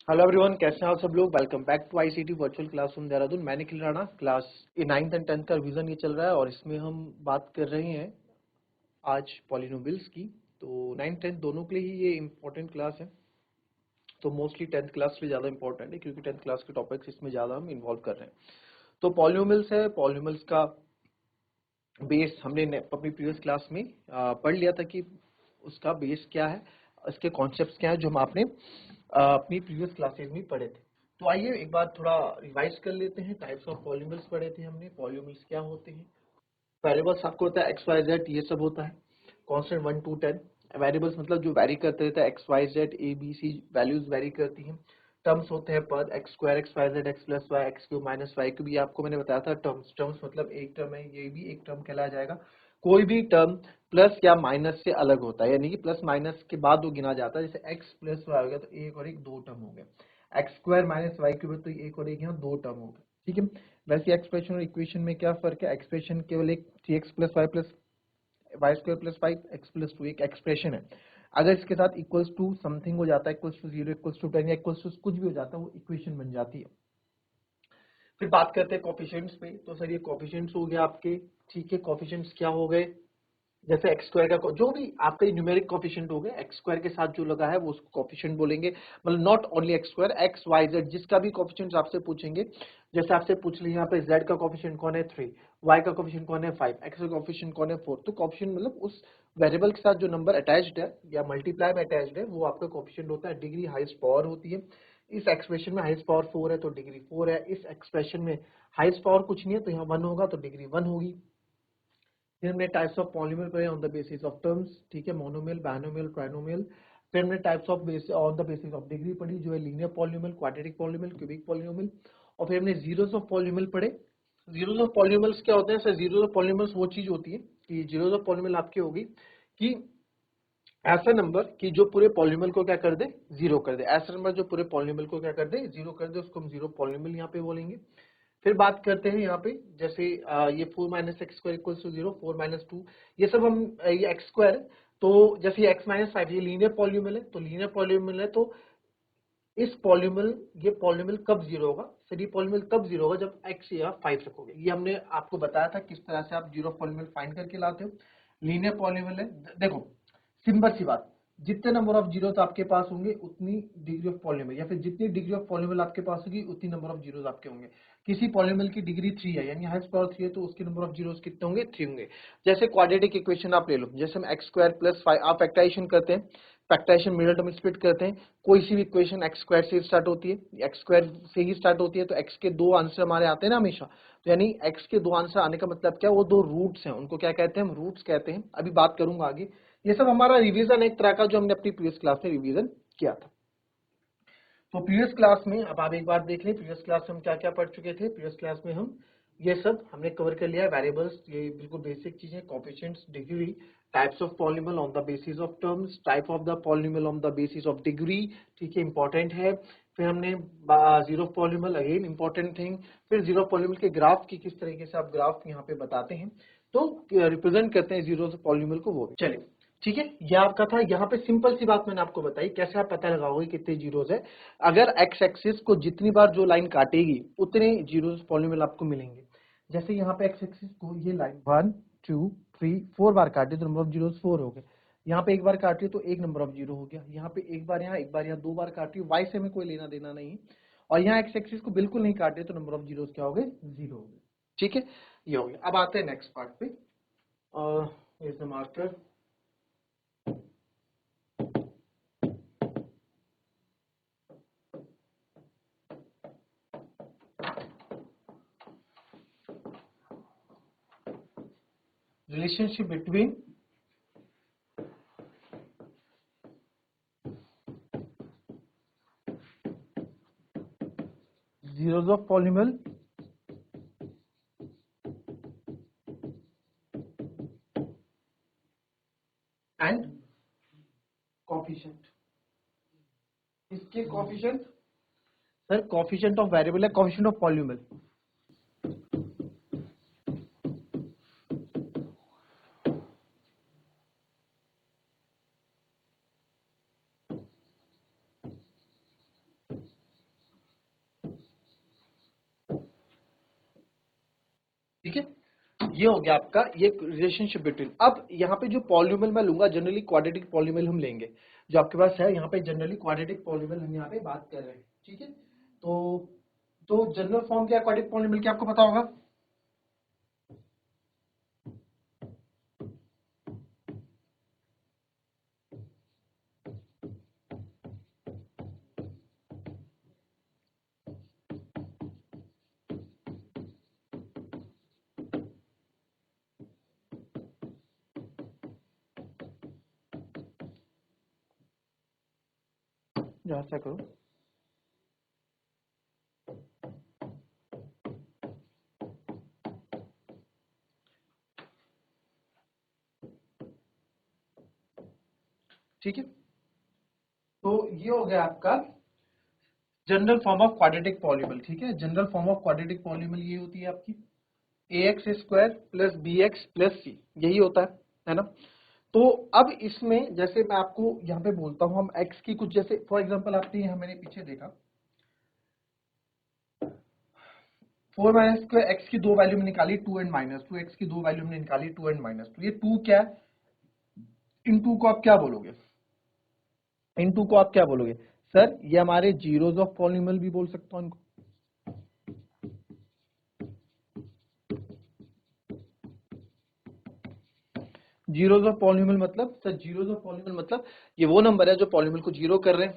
Hello everyone, कैसे हैं आप सब लोग। Welcome back to ICT virtual classroom Dehradun. मैं Nikhil Rana. Class 9th and 10th का रिवीजन ये चल रहा है और इसमें हम बात कर रहे हैं आज पॉलिनोमियल्स की। तो 9th 10th दोनों के लिए ही ये इम्पोर्टेंट क्लास है। तो मोस्टली 10th क्लास के लिए ज़्यादा इंपॉर्टेंट है क्योंकि 10th क्लास के टॉपिक्स इसमें ज़्यादा हम इन्वॉल्व कर रहे हैं। तो पॉलिनोमियल्स है, पॉलिनोमियल्स का बेस हमने अपनी प्रीवियस क्लास में पढ़ लिया था कि उसका बेस क्या है, इसके कॉन्सेप्ट्स क्या है, जो हम आपने अपनी प्रीवियस क्लासेज में पढ़े थे। तो आइए एक बार थोड़ा रिवाइज कर लेते हैं। टाइप्स ऑफ पॉलिनोमियल्स पढ़े थे हमने। पॉलिनोमियल्स क्या होते हैं? वेरिएबल्स आपको होता है एक्स वाई जेड, ये सब होता है। Constant 1 to 10। वेरिएबल्स मतलब जो वैरी करते रहता है, x y z a b c values vary करती हैं। टर्म्स होते हैं पद, x square x y z x plus y x cube minus y cube. ये आपको मैंने बताया था। टर्म्स टर्म्स मतलब एक टर्म है, ये भी एक टर्म कहलाया जाएगा। कोई भी टर्म प्लस या माइनस से अलग होता है, यानी कि प्लस माइनस के बाद वो गिना जाता है। जैसे एक्स प्लस वाई हो गया तो एक और एक दो टर्म हो गया। X square minus y cube तो एक और एक यहाँ दो टर्म हो गए। ठीक है। वैसे एक्सप्रेशन और इक्वेशन में क्या फर्क है? एक्सप्रेशन केवल एक three x plus y square plus five x plus two एक एक्सप्रेशन है। अगर इसके साथ इक्वल्स टू समथिंग हो जाता है, equals to zero, equals to 10 या इक्वल्स टू कुछ भी हो जाता है, वो इक्वेशन बन जाती है। फिर बात करते हैं कोफिशिएंट्स पे। तो सर ये कोफिशिएंट्स हो गया आपके। ठीक है, कोफिशिएंट्स क्या हो गए? जैसे एक्स स्क्वायर का जो भी आपका न्यूमेरिक कोफिशिएंट हो गया, एक्स स्क्वायर के साथ जो लगा है वो उसको कोफिशिएंट बोलेंगे। मतलब not only x square, x y z जिसका भी कोफिशिएंट आपसे पूछेंगे। जैसे आपसे पूछ लिया यहाँ पे जेड का कोफिशिएंट कौन है 3, वाई का कोफिशिएंट कौन है 5, एक्स का कोफिशिएंट कौन है 4। तो कोफिशिएंट मतलब उस वेरिएबल के साथ जो नंबर अटैच्ड है या मल्टीप्लाई में अटैच्ड है वो आपका कोफिशिएंट होता है। डिग्री हाईएस्ट पावर होती है। इस एक्सप्रेशन में हाईएस्ट पावर 4 है तो डिग्री 4 है। इस एक्सप्रेशन में हाईएस्ट पावर कुछ नहीं है तो यहाँ 1 होगा तो डिग्री 1 होगी। फिर हमने टाइप्स ऑफ पॉलीमर पढ़े on the basis of terms. ठीक है, मोनोमियल, बायनोमियल, ट्राइनोमियल। फिर हमने types of on the basis of degree पढ़ी, जो है linear polynomial, quadratic polynomial, cubic polynomial. और फिर हमने जीरोस ऑफ पॉलीनोमियल पढ़े। जीरोस ऑफ पॉलीनोमियल्स क्या होते हैं सर? जीरोस ऑफ पॉलीनोमियल्स वो चीज होती है कि जीरोस ऑफ पॉलीनोमियल आपकी होगी कि ऐसा नंबर कि जो पूरे पॉलीनोमियल को क्या कर दे, जीरो कर दे। ऐसा नंबर जो पूरे पॉलीनोमियल को क्या कर दे, जीरो कर दे, उसको हम जीरो पॉलीनोमियल यहाँ पे बोलेंगे। फिर बात करते हैं यहाँ पे, जैसे ये 4 minus x square equals to 0, 4 minus 2, ये सब हम ये एक्स स्क्वायर। तो जैसे एक्स माइनस 5 ये लीनियर पॉलीनोमियल है, तो लीनियर पॉलीनोमियल है तो इस पॉलीनोमियल, ये पॉलीनोमियल कब जीरो होगा सर? ये पॉलीनोमियल तब जीरो होगा जब एक्स या 5 रखोगे। ये हमने आपको बताया था किस तरह से आप जीरो पॉलीनोमियल फाइंड करके लाते हो। लीनियर पॉलीनोमियल है, देखो सिंपल सी बात, जितने नंबर ऑफ जीरोस आपके पास होंगे उतनी डिग्री ऑफ पॉलीनोमियल, या फिर जितनी डिग्री ऑफ पॉलीनोमियल आपके पास होगी उतनी नंबर ऑफ जीरोस आपके होंगे। किसी पॉलीनोमियल की डिग्री 3 है यानी हाईएस्ट पावर 3 है तो उसके नंबर ऑफ जीरोस कितने होंगे? 3 होंगे। जैसे क्वाड्रेटिक इक्वेशन आप ले लो, जैसे हम एक्स स्क्वायर प्लस 5 आप फैक्टराइजेशन करते हैं, फैक्टराइजेशन मिडिल टर्म स्प्लिट करते हैं। कोई सी भी इक्वेशन एक्स स्क्वायर से स्टार्ट होती है, एक्स स्क्वायर से ही स्टार्ट होती है, तो एक्स के दो आंसर हमारे आते हैं ना हमेशा। तो यानी एक्स के दो आंसर आने का मतलब क्या? वो दो रूट्स हैं, उनको क्या कहते हैं? हम रूट्स कहते हैं। अभी बात करूंगा आगे। ये सब हमारा रिवीजन एक तरह का जो हमने अपनी प्रीवियस क्लास में रिवीजन किया था। तो प्रीवियस क्लास में अब आप एक बार देख लें, प्रीवियस क्लास में हम क्या क्या पढ़ चुके थे। प्रीवियस क्लास में हम ये सब हमने कवर कर लिया है। वेरिएबल्स, ये बिल्कुल बेसिक चीजें, coefficients, degree, types of polynomial on the basis of terms, type of the polynomial on the basis of degree. ठीक है, इंपॉर्टेंट है। फिर हमने zero polynomial, again important thing. फिर जीरो पॉलीनोमियल के ग्राफ की किस तरीके से आप ग्राफ यहाँ पे बताते हैं, तो रिप्रेजेंट करते हैं जीरो पॉलीनोमियल को, वो भी। चलिए ठीक है, यह आपका था। यहाँ पे सिंपल सी बात मैंने आपको बताई कैसे आप पता लगाओगे कितने जीरोस है। अगर एक्स एक्सिस को जितनी बार जो लाइन काटेगी उतने जीरोस पॉलीनोमियल आपको मिलेंगे। जैसे यहाँ पे एक्स एक्सिस को ये लाइन 1 2 3 4 बार काटे तो नंबर ऑफ जीरोस 4 हो गए। यहाँ पे एक बार काटी तो एक नंबर ऑफ जीरो हो गया। यहाँ पे एक बार यहाँ, एक बार यहाँ, दो बार काटी, वाई से हमें कोई लेना देना नहीं है। और यहाँ एक्स एक्सिस को बिल्कुल नहीं काटे तो नंबर ऑफ जीरोस क्या हो गए? जीरो हो गए। ठीक है, ये हो गया। अब आते हैं नेक्स्ट पार्ट पे। Is the marker. Relationship between zeros of polynomial and coefficient। इसके coefficient sir, coefficient of variable है, coefficient of polynomial। ठीक है, ये हो गया आपका ये रिलेशनशिप बिटवीन। अब यहाँ पे जो पॉलिनोमियल मैं लूंगा, जनरली क्वाड्रेटिक पॉलिनोमियल हम लेंगे, जो आपके पास है यहाँ पे जनरली क्वाड्रेटिक पॉलिनोमियल हम यहाँ पे बात कर रहे हैं, ठीक है। तो जनरल फॉर्म क्या है क्वाड्रेटिक पॉलिनोमियल की, आपको पता होगा। जहाँ से करो, ठीक है। तो ये हो गया आपका general form of quadratic polynomial, ठीक है। General form of quadratic polynomial ये होती है आपकी ax square plus b x plus c, यही होता है ना। तो अब इसमें जैसे मैं आपको यहाँ पे बोलता हूँ, हम x की कुछ जैसे फॉर एग्जांपल आपने यहाँ मैंने पीछे देखा 4 माइनस स्क्वायर एक्स की दो वैल्यू में निकाली 2 एंड माइनस 2, एक्स की दो वैल्यू में निकाली 2 एंड माइनस 2, ये 2 क्या है, इन 2 को आप क्या बोलोगे, इन 2 को आप क्या बोलोगे सर, ये हमारे जीरोज ऑफ पॉलिनोमियल भी बोल सकता हूँ इनको। जीरोज ऑफ पॉलिनोमियल मतलब सर, जीरोज ऑफ पॉलिनोमियल मतलब ये वो नंबर है जो पॉलिनोमियल को जीरो कर रहे हैं।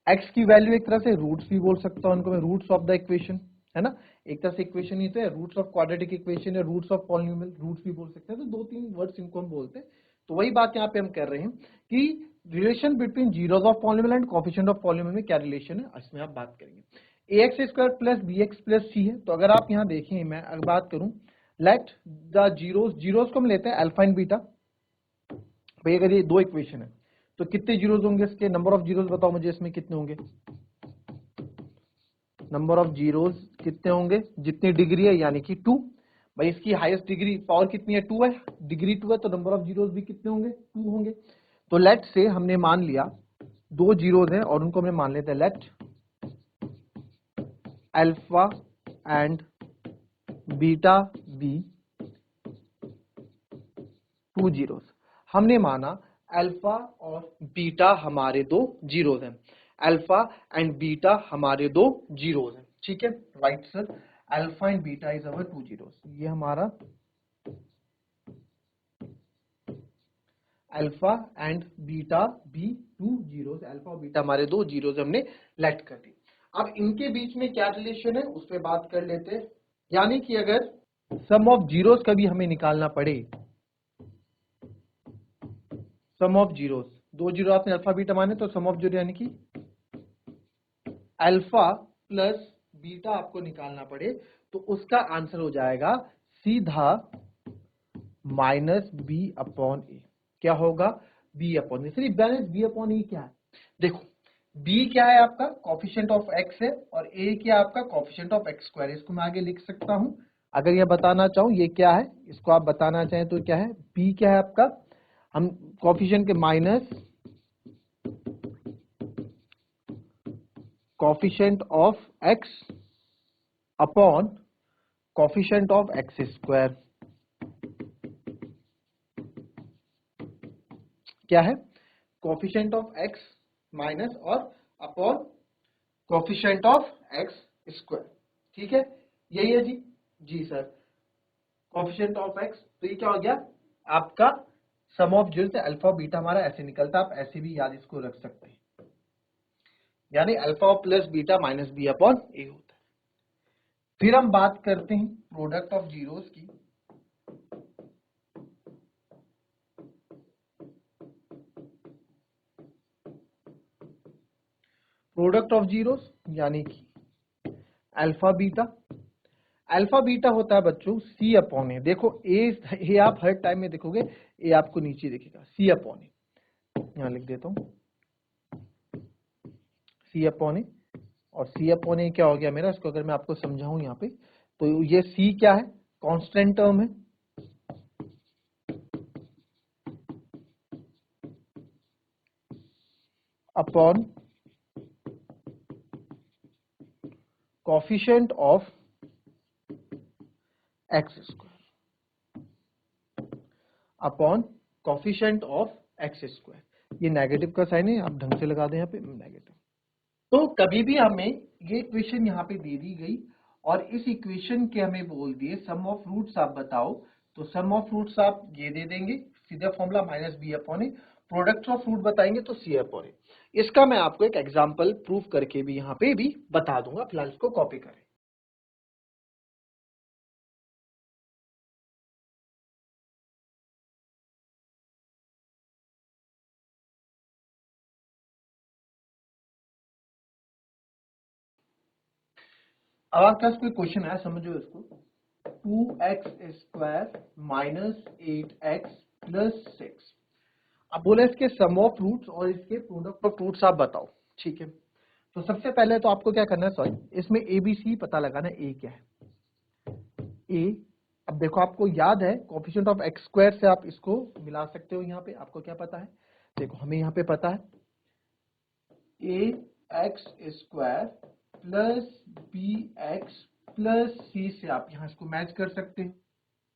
एक्स की वैल्यू एक तरह से रूट्स भी बोल सकता हूं उनको मैं, रूट्स ऑफ द इक्वेशन, है ना। एक तरह से इक्वेशन ही तो है, रूट्स ऑफ क्वाड्रेटिक इक्वेशन या रूट्स ऑफ पॉलिनोमियल, रूट्स भी बोल सकते हैं। तो दो तीन वर्ड्स इनको हम बोलते हैं। तो वही बात यहाँ पे हम कर रहे हैं कि relation between zeros of polynomial and coefficient of polynomial में क्या रिलेशन है, इसमें आप बात करेंगे। A x square plus b x plus c है, तो अगर आप यहाँ देखें, मैं अगर बात करूं, लेट द जीरोज, जीरोज को हम लेते हैं अल्फा एंड बीटा। भाई अगर ये दो इक्वेशन है तो कितने जीरोज होंगे इसके, नंबर ऑफ जीरोज बताओ मुझे इसमें कितने होंगे, नंबर ऑफ जीरोज कितने होंगे, जितनी डिग्री है यानी कि 2। भाई इसकी हाईएस्ट डिग्री पावर कितनी है, 2 है, डिग्री 2 है, तो नंबर ऑफ जीरोज भी कितने होंगे, 2 होंगे। तो लेट से हमने मान लिया दो जीरोज हैं और उनको हमने मान लेते हैं let alpha and beta be 2 zeros. हमने माना अल्फा और बीटा हमारे दो जीरोज हैं, अल्फा एंड बीटा हमारे दो जीरोज हैं, ठीक है, right sir. Alpha and beta is our 2 zeros, ये हमारा अल्फा एंड बीटा भी 2 जीरोज, अल्फा और बीटा हमारे दो जीरोज हमने लेट कर दी। अब इनके बीच में क्या रिलेशन है उस पर बात कर लेते हैं। यानी कि अगर सम ऑफ जीरोज का भी हमें निकालना पड़े, सम ऑफ जीरोज, दो जीरो आपने अल्फा बीटा माने तो सम ऑफ जीरो यानी कि अल्फा प्लस बीटा आपको निकालना पड़े, तो उसका आंसर हो जाएगा सीधा माइनस बी अपॉन ए। क्या होगा, बी अपॉन ए। सिर्फ बैलेंस बी अपॉन ए क्या है, देखो बी क्या है आपका कोफिशिएंट ऑफ एक्स है और ए क्या है आपका कोफिशिएंट ऑफ एक्स स्क्वायर। इसको मैं आगे लिख सकता हूं, अगर यह बताना चाहूं ये क्या है, इसको आप बताना चाहें तो क्या है, बी क्या है आपका, हम कोफिशिएंट के minus coefficient of x upon coefficient of x square. क्या है, कोफिशिएंट ऑफ एक्स माइनस और upon coefficient of x square, ठीक है, यही है जी। जी सर, कोफिशिएंट ऑफ एक्स, तो ये क्या हो गया आपका सम ऑफ जीरो से अल्फा बीटा हमारा ऐसे निकलता है, आप ऐसे भी याद इसको रख सकते हैं, यानी alpha plus beta minus b upon a होता है। फिर हम बात करते हैं प्रोडक्ट ऑफ जीरोस की। प्रोडक्ट ऑफ जीरोस यानी कि अल्फा बीटा, अल्फा बीटा होता है बच्चों सी अपॉन ए। देखो ए आप हर टाइम में देखोगे ए आपको नीचे दिखेगा, सी अपॉन ए, यहां लिख देता हूं सी अपॉन ए। और सी अपॉन ए क्या हो गया मेरा, इसको अगर मैं आपको समझाऊं यहाँ पे, तो ये सी क्या है, कांस्टेंट टर्म है, upon coefficient of x square upon coefficient of x square. ये नेगेटिव का साइन है, आप ढंग से लगा दें यहाँ पे नेगेटिव। तो कभी भी हमें ये इक्वेशन यहाँ पे दे दी गई और इस इक्वेशन के हमें बोल दिए सम ऑफ रूट्स आप बताओ, तो सम ऑफ रूट्स आप ये दे देंगे, सीधा formula minus b upon a, product of root बताएंगे तो सी अपॉन ए। इसका मैं आपको एक एग्जांपल प्रूफ करके भी यहाँ पे भी बता दूंगा, फिलहाल इसको कॉपी करें। अब आपके पास कोई क्वेश्चन है, समझो इसको, 2x square minus 8x plus 6। अब बोले इसके सम ऑफ रूट्स और इसके प्रोडक्ट ऑफ रूट्स आप बताओ, ठीक है। तो सबसे पहले तो आपको क्या करना है, सॉरी, इसमें एबीसी पता लगाना है, ए क्या है, ए। अब देखो आपको याद है कोएफिशिएंट ऑफ एक्स स्क्वायर से आप इसको मिला सकते हो, यहाँ पे आपको क्या पता है, देखो हमें यहाँ पे पता है a x square plus b x plus c से आप यहाँ इसको मैच कर सकते हैं।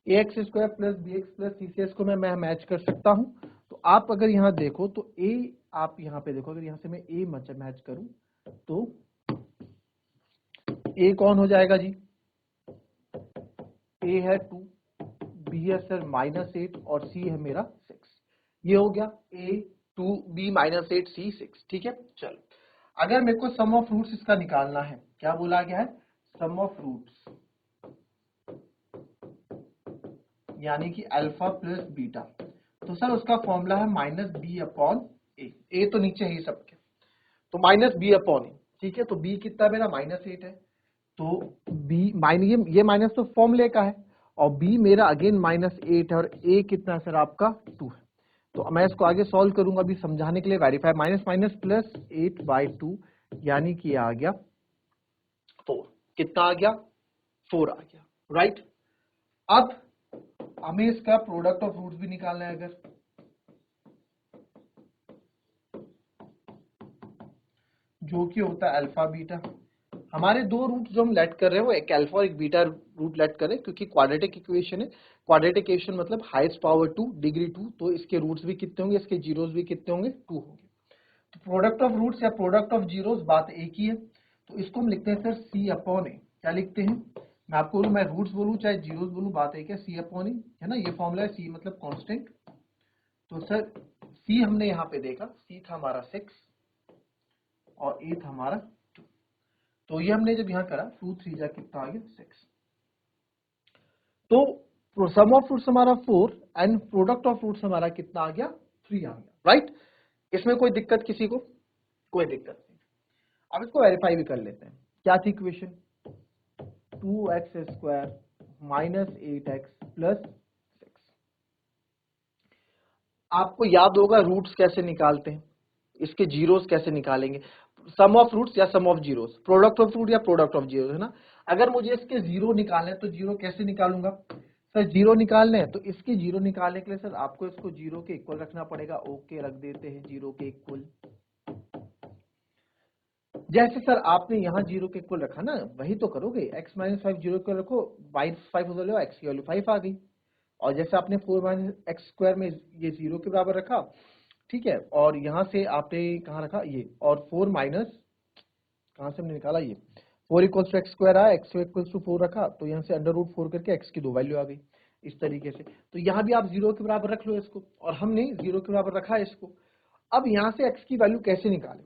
A x square plus b x plus c से इसको मैं मैच कर सकता हूँ। तो आप अगर यहाँ देखो तो ए, आप यहाँ पे देखो, अगर यहाँ से मैं ए मैच करूं तो ए कौन हो जाएगा जी, ए है 2, बी है सर -8 और सी है मेरा 6। ये हो गया ए 2 बी -8 सी 6, ठीक है। चलो अगर मेरे को सम ऑफ रूट्स इसका निकालना है, क्या बोला गया है, सम ऑफ रूट्स यानी कि अल्फा प्लस बीटा, तो सर उसका फॉर्मूला है माइनस बी अपॉन ए। ए तो नीचे ही सबके, तो माइनस बी अपॉन ए, ठीक है। तो बी कितना मेरा -8 है, तो बी ये माइनस तो फॉर्मूले का है, और बी मेरा अगेन -8 है, और ए कितना है सर आपका 2 है। तो मैं इसको आगे सॉल्व करूंगा अभी समझाने के लिए, वेरीफाई माइनस माइनस प्लस 8/2 यानी कि आ गया 4। कितना आ गया, 4 आ गया, राइट। अब हमें इसका प्रोडक्ट ऑफ रूट्स भी निकालना है, अगर जो कि होता है अल्फा बीटा। हमारे दो रूट जो हम लेट कर रहे हैं वो एक अल्फा और एक बीटा रूट लेट कर रहे हैं, क्योंकि क्वाड्रेटिक इक्वेशन है। क्वाड्रेटिक इक्वेशन मतलब हाईएस्ट पावर 2 डिग्री 2, तो इसके रूट्स भी कितने होंगे, इसके जीरोस भी कितने होंगे, 2 होंगे। तो प्रोडक्ट ऑफ रूट्स या प्रोडक्ट ऑफ जीरोस बात एक ही है, तो इसको हम लिखते हैं सर सी अपॉन ए। क्या लिखते हैं, मैं आपको बोलूं, मैं रूट्स बोलूं चाहे जीरोस बोलूं, बात एक है, सी अपॉन ए है ना। ये फॉर्मूला है, सी मतलब कांस्टेंट। तो सर सी हमने यहाँ पे देखा, सी था हमारा 6 और ए था हमारा 2। तो ये हमने जब यहाँ करा 2 3 जा कितना आ गया 6। तो सम ऑफ रूट्स हमारा 4 एंड प्रोडक्ट ऑफ रूट्स हमारा कितना आ गया 3 आ गया, राइट। इसमें कोई दिक्कत किसी को, कोई दिक्कत नहीं। अब इसको वेरीफाई भी कर लेते हैं। क्या थी equation, 2x square minus 8x plus 6। आपको याद होगा रूट्स कैसे निकालते हैं, इसके जीरोस कैसे निकालेंगे, सम ऑफ रूट्स या sum of zeros, product of root या प्रोडक्ट ऑफ जीरो, है ना। अगर मुझे इसके जीरो निकालने हैं तो जीरो कैसे निकालूंगा सर, जीरो निकालने हैं तो इसके जीरो निकालने के लिए सर आपको इसको जीरो के इक्वल रखना पड़ेगा। ओके, रख देते हैं जीरो के इक्वल। जैसे सर आपने यहाँ जीरो के इक्वल रखा ना, वही तो करोगे, x माइनस 5 जीरो के रखो, -5 हो जाएगा, x की वैल्यू 5 आ गई। और जैसे आपने 4 माइनस एक्स स्क्वायर में ये जीरो के बराबर रखा, ठीक है, और यहाँ से आपने कहाँ रखा ये, और 4 माइनस कहाँ से हमने निकाला ये 4 इक्वल्स टू एक्स स्क्वायर आया, एक्स इक्वल्स टू 4 रखा, तो यहाँ से √4 करके x की 2 वैल्यू आ गई इस तरीके से। तो यहाँ भी आप जीरो के बराबर रख लो इसको, और हमने जीरो के बराबर रखा है इसको। अब यहाँ से x की वैल्यू कैसे निकालें,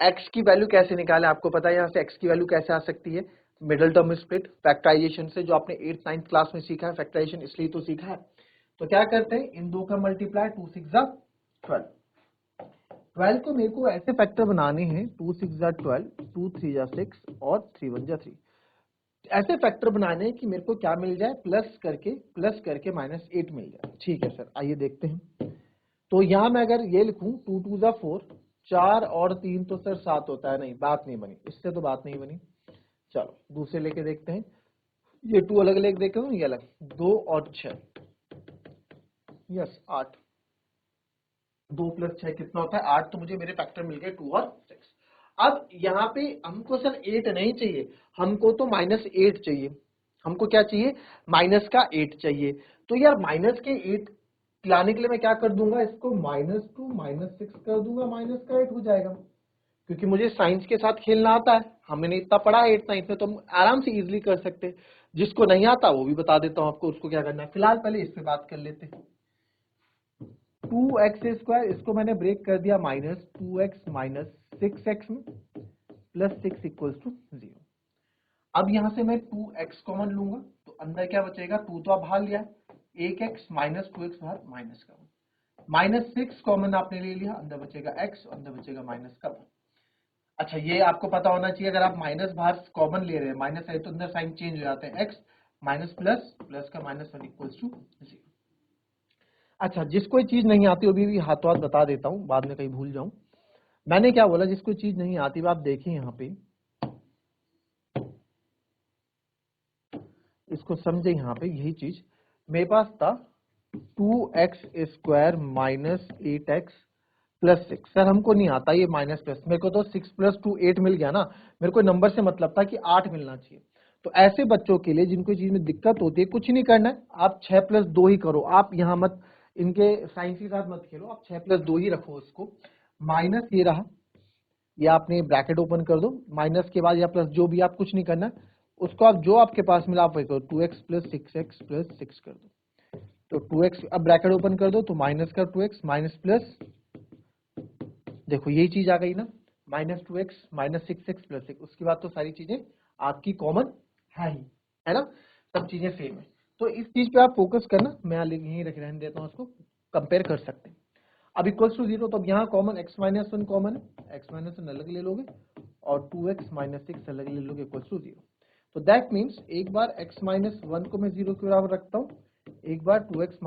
x की वैल्यू कैसे निकालें, आपको पता है यहाँ से x की वैल्यू कैसे आ सकती है, मिडिल टर्म स्प्लिट फैक्टराइजेशन से, जो आपने 8th 9th क्लास में सीखा है, फैक्टराइजेशन इसलिए तो सीखा है। तो क्या करते हैं, इन दो का मल्टीप्लाई, 2 6 जा 12, 12 को मेरे को ऐसे फैक्टर बनाने हैं, 2 6 जा 12, 2 3 जा 6 और 3 1 जा 3। ऐसे फैक्टर बनाने हैं कि मेरे को क्या मिल जाए, प्लस करके -8 मिल जाए। ठीक है सर, आइए देखते हैं। तो यहाँ मैं अगर ये लिखूं 2 2 जा 4, 4 और 3 तो सर 7 होता है, नहीं बात नहीं बनी, इससे तो बात नहीं बनी। चलो दूसरे लेके देखते हैं, ये 2 अलग अलग देखे हो, ये अलग, 2 और 6, यस 8, 2 + 6 कितना होता है 8, तो मुझे मेरे फैक्टर मिल गए 2 और 6। अब यहाँ पे हमको सर 8 नहीं चाहिए, हमको तो -8 चाहिए, हमको क्या चाहिए, माइनस का 8 चाहिए। तो यार माइनस के 8 लाने के लिए मैं क्या कर दूंगा, इसको -2 -6 कर दूंगा, माइनस का 8 हो जाएगा। क्योंकि मुझे साइंस के साथ खेलना आता है, हमने इतना पढ़ा है 8 साइंस में, तो हम आराम से इजीली कर सकते हैं। जिसको नहीं आता वो भी बता देता हूं आपको, उसको क्या करना है। फिलहाल पहले इस पे बात कर लेते हैं। 2x², इसको मैंने ब्रेक कर दिया -2x -6x में, +6 = 0। अब यहां से मैं 2x कॉमन लूंगा, तो अंदर क्या बचेगा, 2 तो आप बाहर लिया, 1x -2x बाहर, माइनस का 6 कॉमन आपने ले लिया, अंदर बचेगा x, अंदर बचेगा माइनस का 1। अच्छा, ये आपको पता होना चाहिए, अगर आप माइनस बाहर कॉमन ले रहे हैं, माइनस है तो अंदर साइन चेंज हो जाते हैं, x माइनस प्लस, प्लस का -1 = 0। अच्छा, जिसको ये चीज नहीं आती वो भी हाथों हाथ बता देता हूं, बाद में कहीं भूल जाऊं। मैंने क्या बोला, जिसको चीज नहीं आती, आप देखिए यहाँ पे, इसको समझे। यहाँ पे यही चीज मेरे पास था, 2x² -8x +6। सर हमको नहीं आता ये माइनस प्लस, मेरे को तो 6 + 2 8 मिल गया ना, मेरे को नंबर से मतलब था कि 8 मिलना चाहिए। तो ऐसे बच्चों के लिए जिनको चीज में दिक्कत होती है, कुछ नहीं करना है, आप 6 + 2 ही करो। आप यहाँ मत, इनके साइंस के साथ मत खेलो, आप 6 + 2 ही रखो उसको। माइनस ये रहा, या आपने ब्रैकेट ओपन कर दो, माइनस के बाद या प्लस, जो भी, आप कुछ नहीं करना, उसको आप जो आपके पास मिला आप वही करो, 2x + 6x + 6 कर दो। तो 2x, अब ब्रैकेट ओपन कर दो, तो माइनस का 2x माइनस प्लस, देखो यही चीज आ गई ना, -2x -6x + 6। उसके बाद तो सारी चीजें आपकी कॉमन है ही, है ना, सब चीजें सेम है। तो इस चीज पे आप फोकस करना, मैं यहीं रहने देता हूँ, उसको कंपेयर कर सकते हैं। अब = 0, तो अब यहाँ कॉमन x - 1 कॉमन है, x - 1 अलग ले लोगे और 2x - 6 अलग ले लोगे, = 0। तो दैट मीन्स एक बार x - 1 को मैं 0 के बराबर रखता हूँ, एक बार 2x -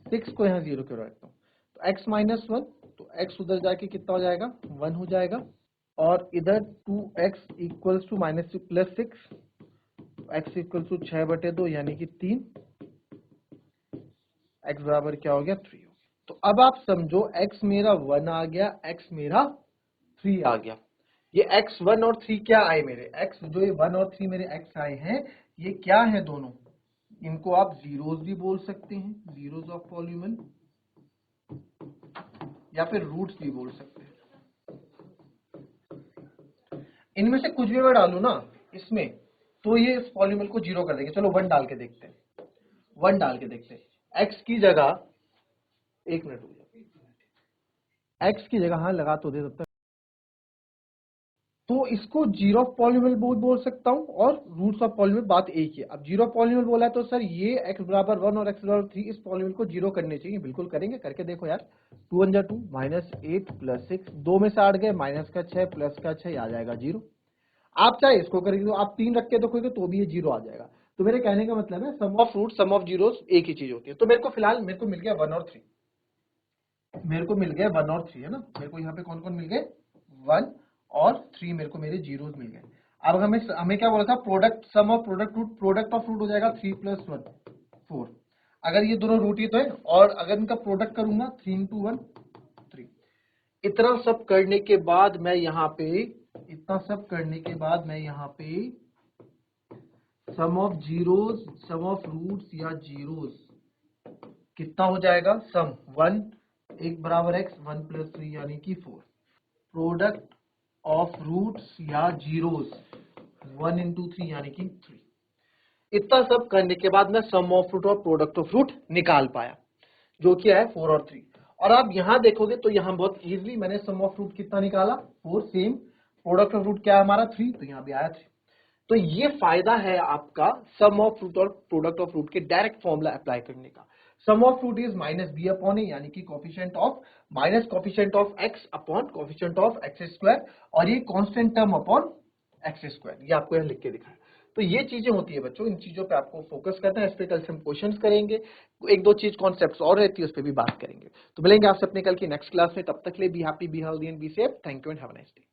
6 को यहाँ 0 के बराबर रखता हूँ। तो x - 1, तो x उधर जाके कितना हो जाएगा, 1 हो जाएगा, और इधर 2x = +6, x = 6/2 यानी कि 3, x बराबर क्या हो गया, 3 हो गया। तो अब आप समझो, x मेरा 1 आ गया, x मेरा 3 आ गया। ये x 1 और 3 क्या आए मेरे, x जो ये 1 और 3 मेरे x आए हैं, ये क्या है दोनों, इनको आप जीरोस भी बोल सकते हैं, जीरोस ऑफ पॉलीनोमियल, या फिर रूट्स भी बोल सकते हैं। इनमें से कुछ भी मैं डालू ना इसमें, तो ये इस पॉलीनोमियल को 0 कर देंगे। चलो 1 डाल के देखते हैं, 1 डाल के देखते हैं। x की जगह, 1 मिनट रुक जाओ, x की जगह, हाँ लगा तो दे तब तक, तो इसको जीरो ऑफ पॉलीनोमियल बोल सकता हूं, और रूट्स ऑफ पॉलीनोमियल बात एक ही है। अब जीरो ऑफ पॉलीनोमियल बोला है, तो सर ये x बराबर 1 और x बराबर 3 इस पॉलीनोमियल को 0 करने चाहिए। बिल्कुल करेंगे, करके देखो यार। 2 × 2 -8 + 6, 2 में से 8 गए, माइनस का 6 प्लस का 6 आ जाएगा 0। आप चाहे इसको करेंगे, तो आप 3 रख के देखोगे तो भी ये 0 आ जाएगा। तो मेरे कहने का मतलब है, sum of root, sum of zeros एक ही चीज होती है। तो मेरे को फिलहाल मेरे को मिल गया 1 और 3, मेरे को मिल गया 1 और 3, है ना। मेरे को यहाँ पे कौन कौन मिल गए, 1 और 3, मेरे को मेरे जीरोस मिल गए। अब हमें क्या बोला था, product, sum of product root, product of root हो जाएगा 3 + 1 4। अगर ये दोनों रूट ही तो है, और अगर इनका प्रोडक्ट करूंगा 3 × 1 3। इतना सब करने के बाद मैं यहाँ पे, इतना सब करने के बाद मैं यहाँ पे sum of zeros, sum of roots या जीरोस कितना हो जाएगा, सम 1 1 बराबर x 1 + 3 यानी कि 4। प्रोडक्ट ऑफ रूट्स या जीरोस 1 × 3 यानी कि 3। इतना सब करने के बाद मैं सम ऑफ रूट और प्रोडक्ट ऑफ रूट निकाल पाया, जो कि है 4 और 3। और आप यहां देखोगे तो यहां बहुत इजीली मैंने सम ऑफ रूट कितना निकाला, 4, सेम। प्रोडक्ट ऑफ रूट क्या है हमारा, 3, तो यहां भी आया 3। तो ये फायदा है आपका सम ऑफ रूट और प्रोडक्ट ऑफ रूट के डायरेक्ट फॉर्मूला अप्लाई करने का। सम ऑफ रूट इज -b/a, यानी कि coefficient of minus coefficient of x upon coefficient of x², और ये कांस्टेंट टर्म अपॉन x²। ये आपको यहां लिख के दिखाया। तो ये चीजें होती है बच्चों, इन चीजों पे आपको फोकस करना है। इस पे कल से हम क्वेश्चंस करेंगे, एक दो चीज कॉन्सेप्ट्स और रहती है, उस पर भी बात करेंगे। तो मिलेंगे आपसे अपने कल की नेक्स्ट क्लास में, तब तक के लिए be happy, be healthy and be safe. Thank you and have a nice day.